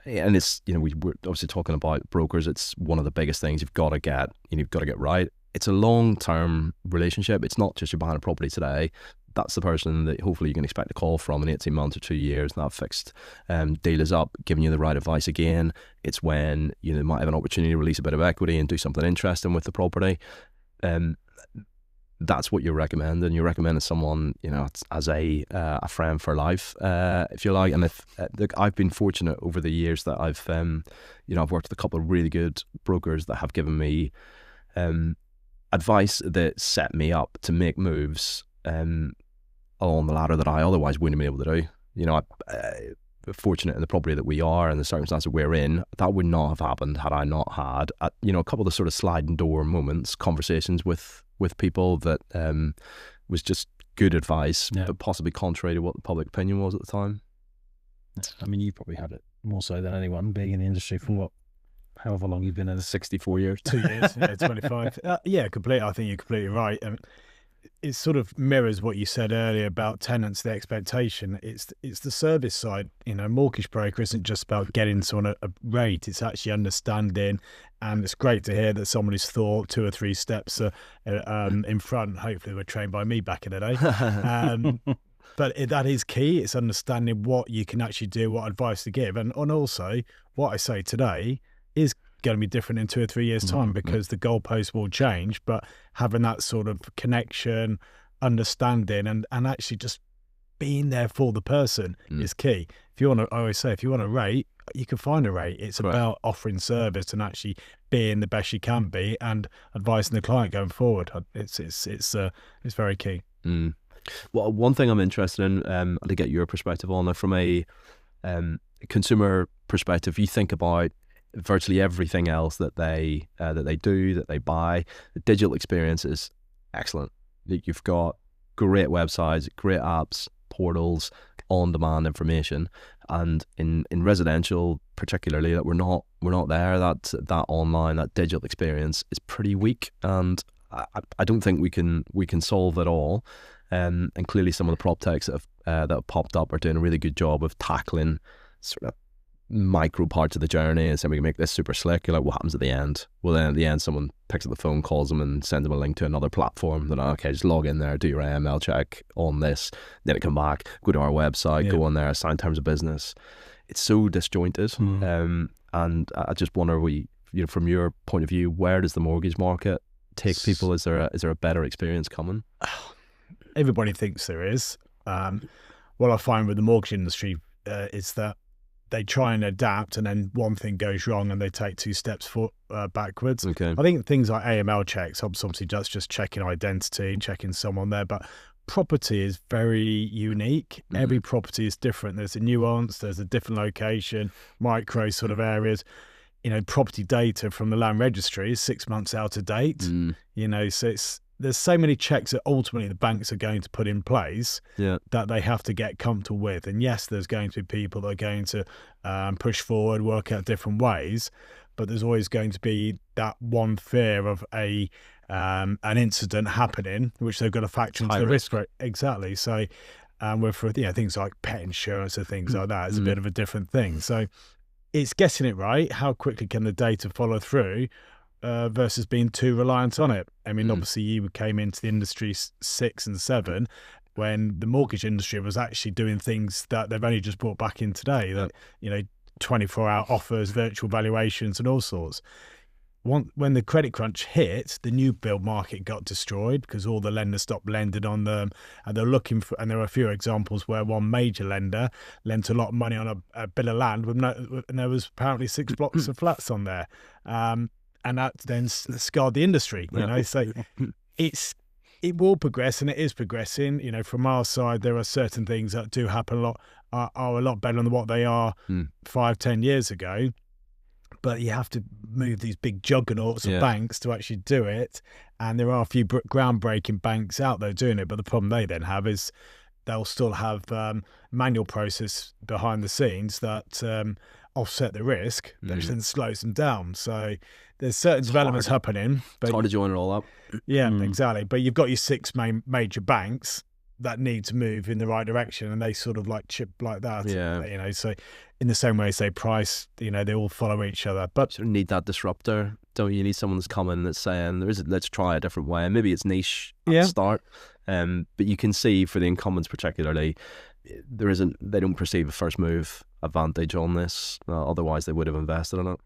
Speaker 2: and it's, we're obviously talking about brokers. It's one of the biggest things you've got to get. You've got to get right. It's a long-term relationship. It's not just you're buying a property today. That's the person that hopefully you can expect a call from in 18 months or 2 years. That fixed deal is up, giving you the right advice again. It's when you might have an opportunity to release a bit of equity and do something interesting with the property. That's what you're recommending. You're recommending someone, as a friend for life, if you like. And I've been fortunate over the years that I've worked with a couple of really good brokers that have given me advice that set me up to make moves along the ladder that I otherwise wouldn't have been able to do. I'm fortunate in the property that we are and the circumstances we're in. That would not have happened had I not had a couple of the sort of sliding door moments, conversations with people that was just good advice, but possibly contrary to what the public opinion was at the time.
Speaker 1: I mean, you probably had it more so than anyone, being in the industry for however long you've been in.
Speaker 2: 64 years.
Speaker 3: 2 years, 25. Completely. I think you're completely right. It sort of mirrors what you said earlier about tenants, the expectation. It's the service side. Mortgage broker isn't just about getting someone a rate. It's actually understanding, and it's great to hear that somebody's thought 2 or 3 steps in front. Hopefully, we're trained by me back in the day. But that is key. It's understanding what you can actually do, what advice to give, and also what I say today is going to be different in 2 or 3 years' time because the goalposts will change. But having that sort of connection, understanding, and actually just being there for the person is key. I always say, if you want a rate, you can find a rate. It's about offering service and actually being the best you can be and advising the client going forward. It's very key.
Speaker 2: Well, one thing I'm interested in to get your perspective on, from a consumer perspective, you think about virtually everything else that they do, that they buy. The digital experience is excellent. You've got great websites, great apps, portals, on-demand information, and in residential particularly, that we're not there. That online, that digital experience is pretty weak, and I don't think we can solve it all. And clearly, some of the prop techs that have popped up are doing a really good job of tackling sort of micro parts of the journey and saying we can make this super slick. You're like, what happens at the end? Well, then at the end, someone picks up the phone, calls them, and sends them a link to another platform. They're like, okay, just log in there, do your AML check on this, then come back, go to our website, go on there, sign terms of business. It's so disjointed, and I just wonder, from your point of view, where does the mortgage market take people? Is there a better experience coming?
Speaker 3: Everybody thinks there is. What I find with the mortgage industry is that they try and adapt, and then one thing goes wrong and they take 2 steps backwards.
Speaker 2: Okay.
Speaker 3: I think things like AML checks, obviously that's just checking identity, checking someone there, but property is very unique. Every property is different. There's a nuance, there's a different location, micro sort of areas. Property data from the land registry is 6 months out of date. So there's so many checks that ultimately the banks are going to put in place that they have to get comfortable with. And yes, there's going to be people that are going to push forward, work out different ways, but there's always going to be that one fear of an incident happening, which they've got to factor into the risk rate. Exactly. So with things like pet insurance and things like that, it's a bit of a different thing. So it's getting it right. How quickly can the data follow through? Versus being too reliant on it. I mean, obviously you came into the industry 6 and 7 when the mortgage industry was actually doing things that they've only just brought back in today, that 24-hour offers, virtual valuations and all sorts. When the credit crunch hit, the new build market got destroyed because all the lenders stopped lending on them, and they're looking for. And there are a few examples where one major lender lent a lot of money on a bit of land and there was apparently 6 blocks of flats on there. And that then scarred the industry, So it will progress, and it is progressing. You know, from our side, there are certain things that do happen a lot, are a lot better than what they are 5-10 years ago. But you have to move these big juggernauts of banks to actually do it. And there are a few groundbreaking banks out there doing it. But the problem they then have is they'll still have manual process behind the scenes that offset the risk, which then slows them down. So there's certain developments happening. But
Speaker 2: it's hard to join it all up.
Speaker 3: Yeah, exactly. But you've got your 6 major banks that need to move in the right direction, and they sort of like chip like that.
Speaker 2: Yeah.
Speaker 3: You know, so in the same way as they price, you know, they all follow each other. But
Speaker 2: you need that disruptor, don't you? Need someone that's coming that's saying let's try a different way. And maybe it's niche at the start. But you can see for the incumbents particularly, they don't perceive a first move advantage on this. Otherwise they would have invested in it.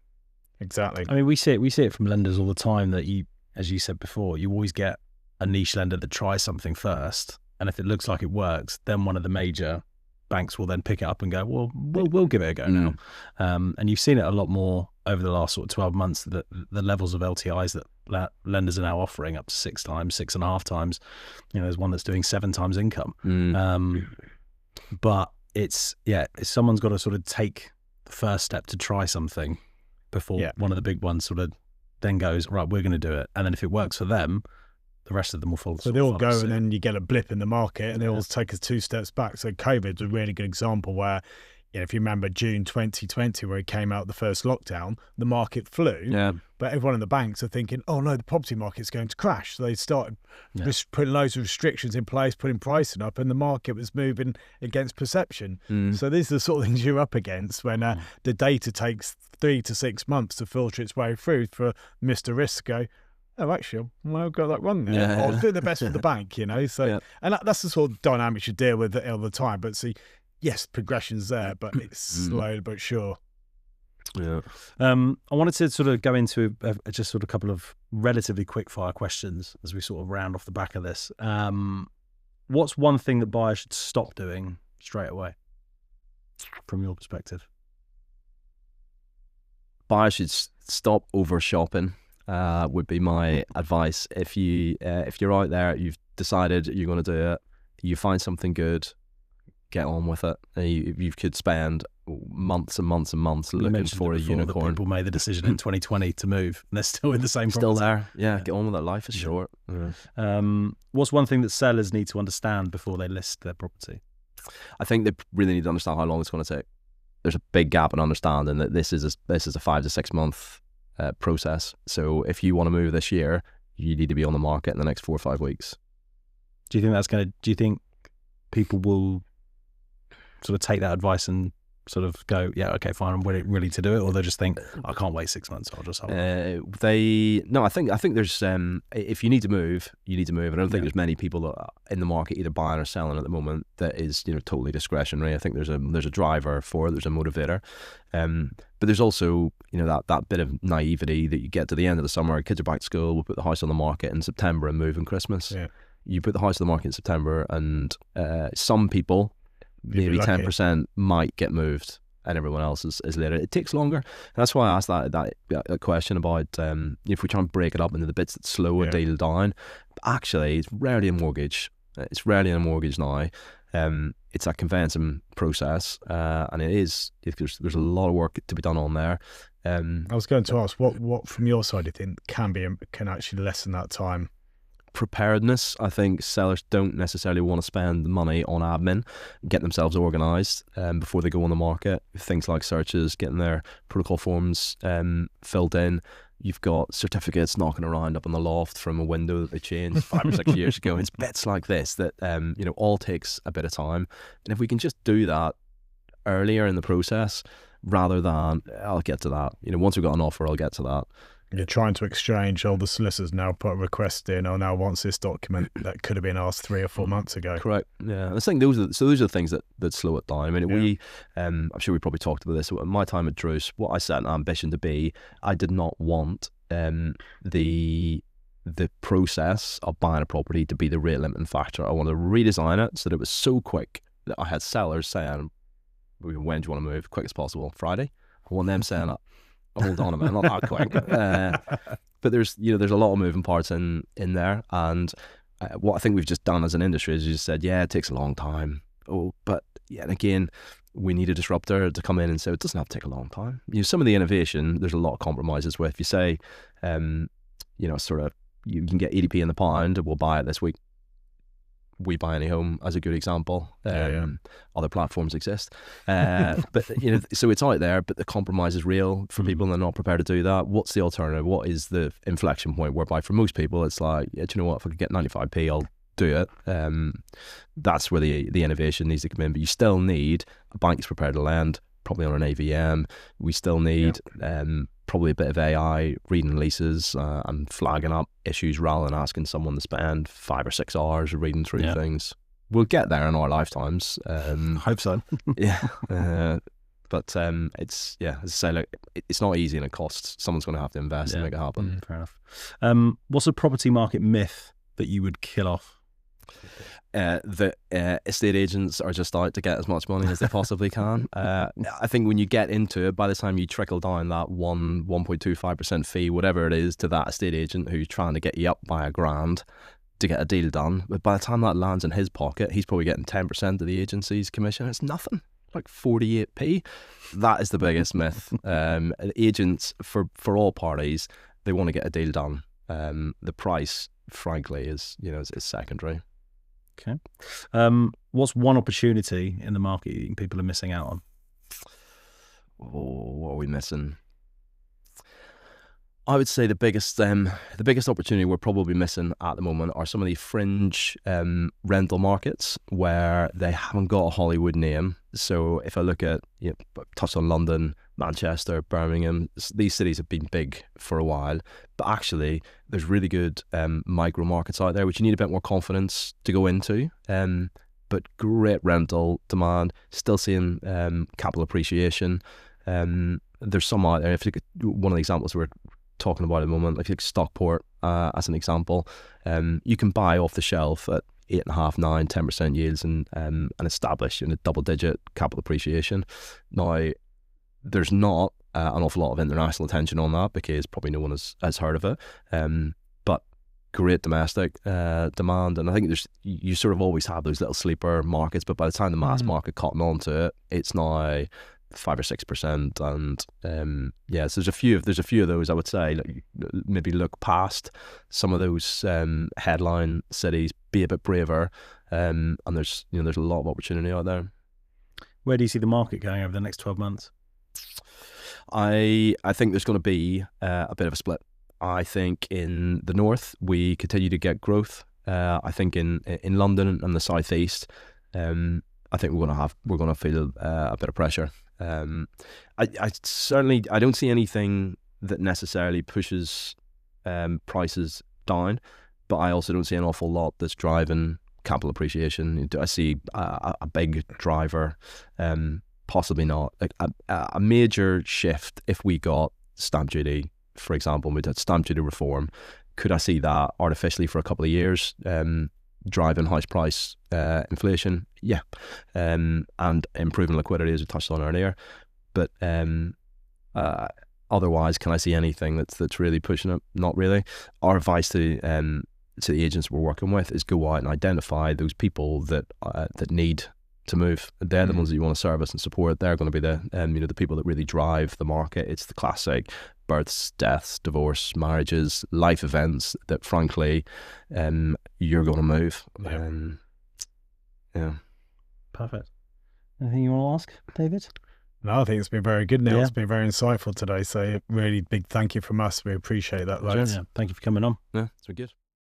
Speaker 3: Exactly.
Speaker 1: I mean, we see it from lenders all the time that you, as you said before, you always get a niche lender that tries something first. And if it looks like it works, then one of the major banks will then pick it up and go, well, we'll give it a go now. And you've seen it a lot more over the last sort of 12 months, that the levels of LTIs that lenders are now offering up to 6 times, 6.5 times. You know, there's one that's doing 7 times income. But it's someone's got to sort of take the first step to try something before one of the big ones sort of then goes, right, we're going to do it. And then if it works for them, the rest of them will follow.
Speaker 3: So they all go suit. And then you get a blip in the market and they all take us 2 steps back. So COVID's a really good example where, you know, if you remember June 2020, where it came out the first lockdown, the market flew.
Speaker 2: Yeah.
Speaker 3: But everyone in the banks are thinking, oh no, the property market's going to crash. So they started putting loads of restrictions in place, putting pricing up, and the market was moving against perception. So these are the sort of things you're up against when the data takes 3 to 6 months to filter its way through for Mr. Risk to go, oh, actually, I've got that wrong there. I was doing the best for the bank, you know. So, and that's the sort of dynamics you deal with all the time. But see, yes, progression's there, but it's slow but sure.
Speaker 1: Yeah. I wanted to sort of go into just sort of a couple of relatively quick fire questions as we sort of round off the back of this. What's one thing that buyers should stop doing straight away, from your perspective?
Speaker 2: Buyers should stop over shopping. Would be my advice. If you're out there, you've decided you're going to do it, you find something good, get on with it. You could spend months and months and months looking for a unicorn.
Speaker 1: People made the decision in 2020 to move, and they're still in the same property.
Speaker 2: Still there. Yeah, get on with it. Life is short.
Speaker 1: What's one thing that sellers need to understand before they list their property?
Speaker 2: I think they really need to understand how long it's going to take. There's a big gap in understanding that this is a 5 to 6 month process. So if you want to move this year, you need to be on the market in the next 4 or 5 weeks.
Speaker 1: Do you think people will sort of take that advice and sort of go, yeah, okay, fine, I'm ready to do it, or they just think, I can't wait 6 months, I'll just hold on?
Speaker 2: I think there's if you need to move, you need to move. I don't think there's many people that are in the market either buying or selling at the moment that is, you know, totally discretionary. I think there's a driver for it, there's a motivator, but there's also, you know, that bit of naivety that you get to the end of the summer, kids are back to school, we'll put the house on the market in September and move in Christmas. You put the house on the market in September, and some people, maybe 10% might get moved, and everyone else is later. It takes longer. And that's why I asked that question about if we try and break it up into the bits that slow a deal down. Actually, it's rarely a mortgage. It's rarely in a mortgage now. It's that conveyancing process, and there's a lot of work to be done on there.
Speaker 3: I was going to ask, what from your side do you think can actually lessen that time?
Speaker 2: Preparedness. I think sellers don't necessarily want to spend the money on admin, get themselves organised before they go on the market. Things like searches, getting their protocol forms filled in. You've got certificates knocking around up in the loft from a window that they changed 5 or 6 years ago. It's bits like this that all takes a bit of time. And if we can just do that earlier in the process, rather than I'll get to that. You know, once we've got an offer, I'll get to that.
Speaker 3: You're trying to exchange, all the solicitors now put a request in, or now wants this document that could have been asked 3 or 4 months ago.
Speaker 2: Correct. Yeah, I think those are the things that slow it down. I mean, I'm sure we probably talked about this. In my time at Druce, what I set an ambition to be, I did not want the process of buying a property to be the rate limiting factor. I wanted to redesign it so that it was so quick that I had sellers saying, "When do you want to move? Quick as possible. Friday." I want them saying that. Hold on a minute, not that quick. But there's a lot of moving parts in there, and what I think we've just done as an industry is you just said, yeah, it takes a long time. Oh, but yeah, and again, we need a disruptor to come in and say it doesn't have to take a long time. Some of the innovation, there's a lot of compromises with. You say, sort of, you can get EDP in the pound, we'll buy it this week. We Buy Any Home as a good example. Other platforms exist, but so it's out there. But the compromise is real for people, and they're not prepared to do that. What's the alternative? What is the inflection point whereby for most people it's like, yeah, do you know what? If I could get 95p, I'll do it. That's where the innovation needs to come in. But you still need a bank that's prepared to lend, probably on an AVM. We still need probably a bit of AI reading leases and flagging up issues rather than asking someone to spend 5 or 6 hours reading through things. We'll get there in our lifetimes.
Speaker 1: Hope so.
Speaker 2: But it's, as I say, like, it's not easy and it costs. Someone's going to have to invest to make it happen.
Speaker 1: Fair enough. What's a property market myth that you would kill off?
Speaker 2: That estate agents are just out to get as much money as they possibly can. I think when you get into it, by the time you trickle down that 1.25% fee, whatever it is, to that estate agent who's trying to get you up by £1,000 to get a deal done, but by the time that lands in his pocket, he's probably getting 10% of the agency's commission. It's nothing, like 48p. That is the biggest myth. Agents, for all parties, they want to get a deal done. The price, frankly, is secondary.
Speaker 1: Okay. What's one opportunity in the market you think people are missing out on?
Speaker 2: Oh, what are we missing? I would say the biggest opportunity we're probably missing at the moment are some of the fringe rental markets where they haven't got a Hollywood name. So if I look at, touch on London, Manchester, Birmingham, these cities have been big for a while, but actually there's really good micro markets out there which you need a bit more confidence to go into. But great rental demand, still seeing capital appreciation. There's some out there. If you look at one of the examples we're talking about at the moment, like Stockport as an example, you can buy off the shelf at 8.5%, 9%, 10% yields and establish a double-digit capital appreciation. Now, there's not an awful lot of international attention on that because probably no one has heard of it. But great domestic demand, and I think you sort of always have those little sleeper markets, but by the time the mass market cotton onto it, it's now 5 or 6%, and so there's a few of those. I would say, like, maybe look past some of those headline cities, be a bit braver, and there's a lot of opportunity out there.
Speaker 1: Where do you see the market going over the next 12 months?
Speaker 2: I think there's going to be a bit of a split. I think in the north we continue to get growth. I think in London and the southeast, I think we're going to feel a bit of pressure. I don't see anything that necessarily pushes prices down, but I also don't see an awful lot that's driving capital appreciation. I see a big driver, possibly not. Like a major shift if we got stamp duty, for example, we did stamp duty reform. Could I see that artificially for a couple of years driving house price inflation? Yeah, and improving liquidity, as we touched on earlier. But otherwise, can I see anything that's really pushing it? Not really. Our advice to the agents we're working with is go out and identify those people that need to move. They're the ones that you want to service and support. They're going to be the the people that really drive the market. It's the classic births, deaths, divorce, marriages, life events that, frankly, you're going to move. Yeah.
Speaker 1: Perfect. Anything you want to ask, David?
Speaker 3: No, I think it's been very good, Neil. It's been very insightful today. So really big thank you from us. We appreciate that.
Speaker 1: Yeah. Thank you for coming on.
Speaker 2: Yeah, it's been good.